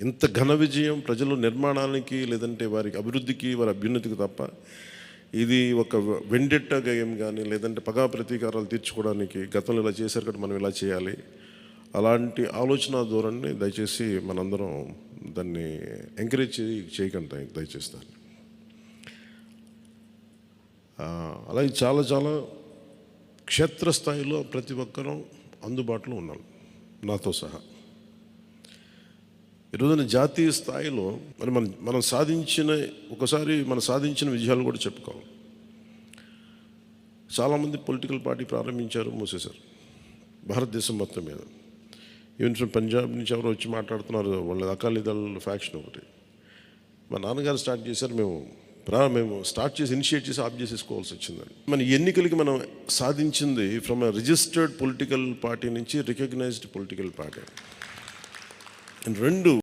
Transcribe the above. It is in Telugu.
ఇంత ఘన విజయం ప్రజల నిర్మాణానికి లేదంటే వారికి అభివృద్ధికి వారి అభ్యున్నతికి తప్ప ఇది ఒక వెండెట్ట గేమ్ కానీ లేదంటే పగా ప్రతీకారాలు తీర్చుకోవడానికి గతంలో ఇలా చేశారు కాబట్టి మనం ఇలా చేయాలి అలాంటి ఆలోచన ధోరణిని దయచేసి మనందరం దాన్ని ఎంకరేజ్ చేయకండి దయచేసి దాన్ని. అలాగే చాలా చాలా క్షేత్రస్థాయిలో ప్రతి ఒక్కరూ అందుబాటులో ఉన్నాం నాతో సహా. ఈరోజున జాతీయ స్థాయిలో మరి మనం సాధించిన విజయాలు కూడా చెప్పుకోవాలి. చాలామంది పొలిటికల్ పార్టీ ప్రారంభించారు, మూసేశారు భారతదేశం మొత్తం మీద. ఈవెన్ ఫ్రమ్ పంజాబ్ నుంచి ఎవరు వచ్చి మాట్లాడుతున్నారు, వాళ్ళ అకాలీదళ ఫ్యాక్షన్ ఒకటి. మా నాన్నగారు స్టార్ట్ చేశారు, మేము స్టార్ట్ చేసి ఇనిషియేట్ చేసి ఆఫ్ చేసేసుకోవాల్సి వచ్చిందని. మన ఎన్నికలకి మనం సాధించింది from a registered political party నుంచి రికగ్నైజ్డ్ పొలిటికల్ పార్టీ. రెండు